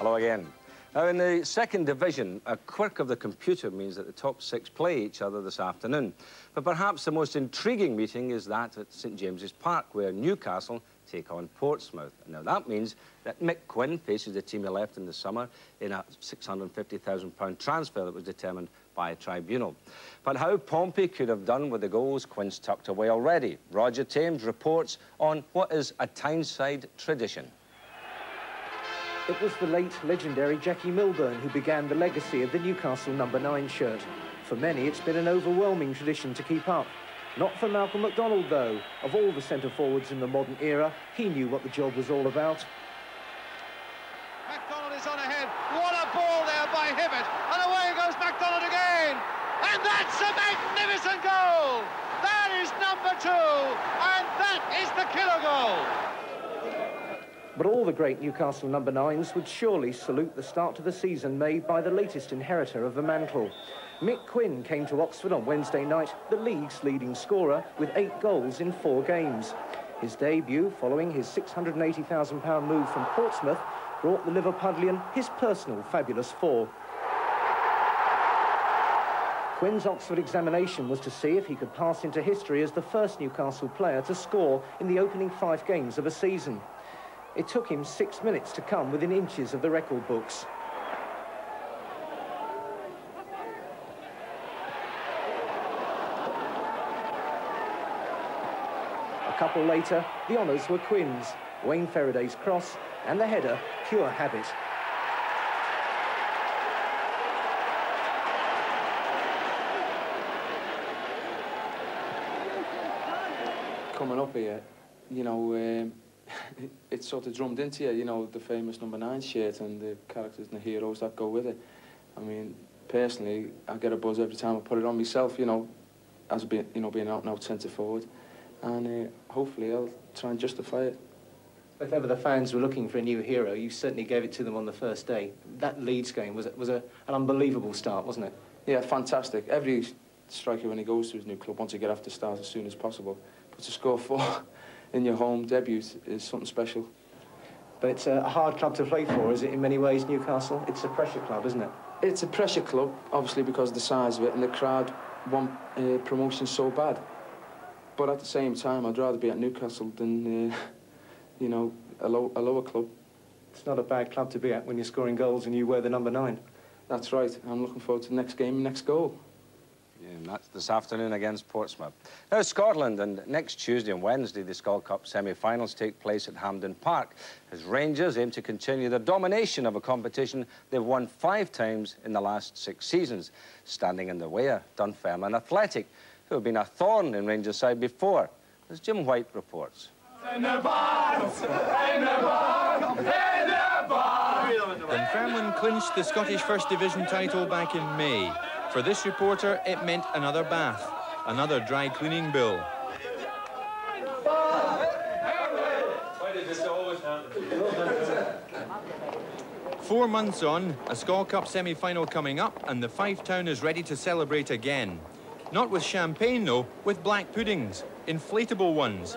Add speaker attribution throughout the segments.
Speaker 1: Hello again. Now, in the second division, a quirk of the computer means that the top 6 play each other this afternoon. But perhaps the most intriguing meeting is that at St James's Park, where Newcastle take on Portsmouth. Now, that means that Mick Quinn faces the team he left in the summer in a £650,000 transfer that was determined by a tribunal. But how Pompey could have done with the goals Quinn's tucked away already. Roger Thames reports on what is a Tyneside tradition.
Speaker 2: It was the late legendary Jackie Milburn who began the legacy of the Newcastle number 9 shirt. For many, it's been an overwhelming tradition to keep up. Not for Malcolm MacDonald, though. Of all the centre-forwards in the modern era, he knew what the job was all about.
Speaker 3: MacDonald is on ahead. What a ball there by Hibbert. And away goes MacDonald again. And that's a magnificent goal. That is number 2. And that is the killer goal.
Speaker 2: But all the great Newcastle number 9s would surely salute the start to the season made by the latest inheritor of the mantle. Mick Quinn came to Oxford on Wednesday night, the league's leading scorer, with 8 goals in 4 games. His debut, following his £680,000 move from Portsmouth, brought the Liverpudlian his personal fabulous 4. Quinn's Oxford examination was to see if he could pass into history as the first Newcastle player to score in the opening 5 games of a season. It took him 6 minutes to come within inches of the record books. A couple later, the honours were Quinn's. Wayne Faraday's cross and the header, pure habit.
Speaker 4: Coming up here, you know, it's sort of drummed into you know, the famous number 9 shirt and the characters and the heroes that go with it. I mean, personally, I get a buzz every time I put it on myself, you know, as being out-and-out centre-forward. And hopefully I'll try and justify it.
Speaker 2: If ever the fans were looking for a new hero, you certainly gave it to them on the first day. That Leeds game was an unbelievable start, wasn't it? Yeah,
Speaker 4: fantastic. Every striker, when he goes to his new club, wants to get off the start as soon as possible. But to score 4 in your home debut is something special.
Speaker 2: But it's a hard club to play for, is it, in many ways, Newcastle? It's a pressure club, isn't it?
Speaker 4: It's a pressure club, obviously, because of the size of it, and the crowd want promotion so bad. But at the same time, I'd rather be at Newcastle than, you know, a lower club.
Speaker 2: It's not a bad club to be at when you're scoring goals and you wear the number 9.
Speaker 4: That's right. I'm looking forward to the next game, next goal.
Speaker 1: Yeah, and that's this afternoon against Portsmouth. Now, Scotland, and next Tuesday and Wednesday, the Skull Cup semi-finals take place at Hampden Park, as Rangers aim to continue their domination of a competition they've won 5 times in the last 6 seasons. Standing in the way are Dunfermline Athletic, who have been a thorn in Rangers' side before, as Jim White reports.
Speaker 5: Dunfermline clinched the Scottish First Division title back in May. For this reporter, it meant another bath, another dry cleaning bill.
Speaker 6: Why did this always happen?
Speaker 5: 4 months on, a Skull Cup semi-final coming up, and the Fife town is ready to celebrate again. Not with champagne, though, with black puddings, inflatable ones.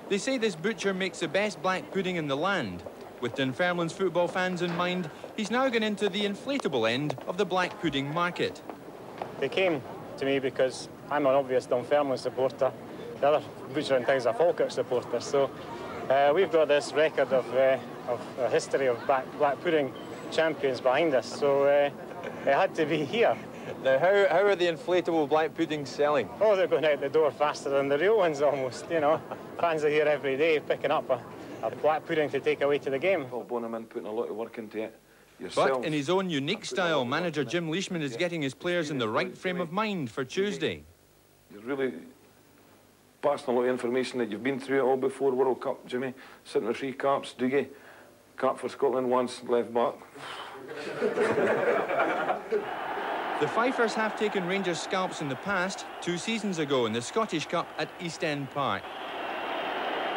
Speaker 5: They say this butcher makes the best black pudding in the land. With Dunfermline's football fans in mind, he's now gone into the inflatable end of the black pudding market.
Speaker 7: They came to me because I'm an obvious Dunfermline supporter. The other butcher in town is a Falkirk supporter, so we've got this record of a history of black pudding champions behind us, so it had to be here.
Speaker 6: Now, how are the inflatable black puddings selling?
Speaker 7: Oh, they're going out the door faster than the real ones almost, you know. Fans are here every day picking up a black pudding to take away to the game.
Speaker 8: Well, Bonham putting a lot of work into it.
Speaker 5: But in his own unique style, manager Jim Leishman is getting his players in the right frame of mind for Tuesday.
Speaker 8: You're really passing a lot of information that you've been through it all before. World Cup, Jimmy, sitting with 3 caps, Dougie, cap for Scotland once, left back.
Speaker 5: The Fifers have taken Rangers scalps in the past, 2 seasons ago in the Scottish Cup at East End Park.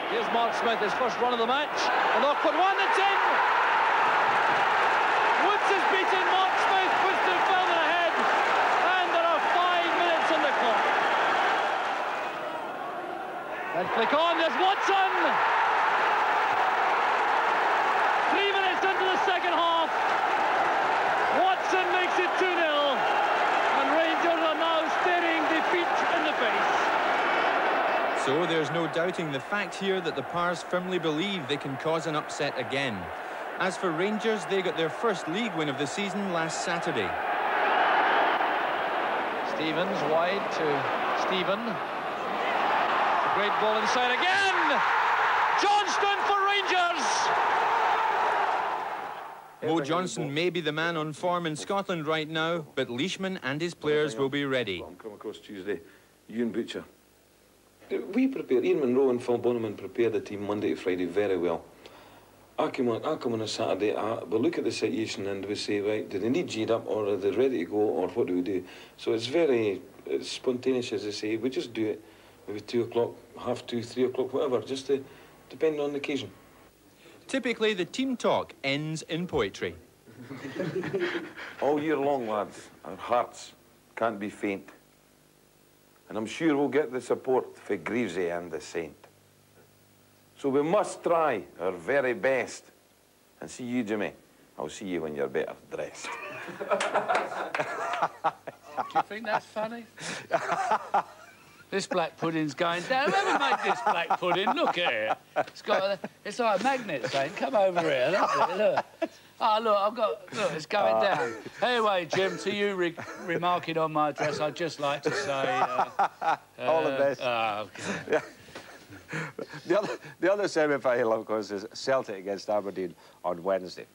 Speaker 3: Here's Mark Smith, his first run of the match. An awkward one, it's in! Woods has beaten Mark Smith, puts Dunfermline ahead, and there are 5 minutes on the clock. And click on, there's Watson! 3 minutes into the second half.
Speaker 5: doubting the fact here that the Pars firmly believe they can cause an upset again. As for Rangers, they got their first league win of the season last Saturday.
Speaker 9: Stevens wide to Stephen. A great ball inside again! Johnston for Rangers!
Speaker 5: Mo Johnson may be the man on form in Scotland right now, but Leishman and his players will be ready.
Speaker 8: Come across Tuesday, Ewan Butcher.
Speaker 10: We prepare, Ian Munro and Phil Bonneman prepare the team Monday to Friday very well. I come on a Saturday, we look at the situation and we say, right, do they need G'd up or are they ready to go or what do we do? So it's very spontaneous, as I say. We just do it maybe 2 o'clock, half 2, 3 o'clock, whatever, just to depend on the occasion.
Speaker 5: Typically, the team talk ends in poetry.
Speaker 8: All year long, lads, our hearts can't be faint. And I'm sure we'll get the support for Greavsie and the Saint. So we must try our very best. And see you, Jimmy. I'll see you when you're better dressed.
Speaker 9: Do you think that's funny? This black pudding's going down. Whoever made this black pudding? Look here. It's like a magnet saying, come over here. Look. Oh, look, it's going down. Anyway, Jim, to you remarking on my dress, I'd just like to say...
Speaker 1: all the best.
Speaker 9: Okay.
Speaker 1: The other semi-final, of course, is Celtic against Aberdeen on Wednesday.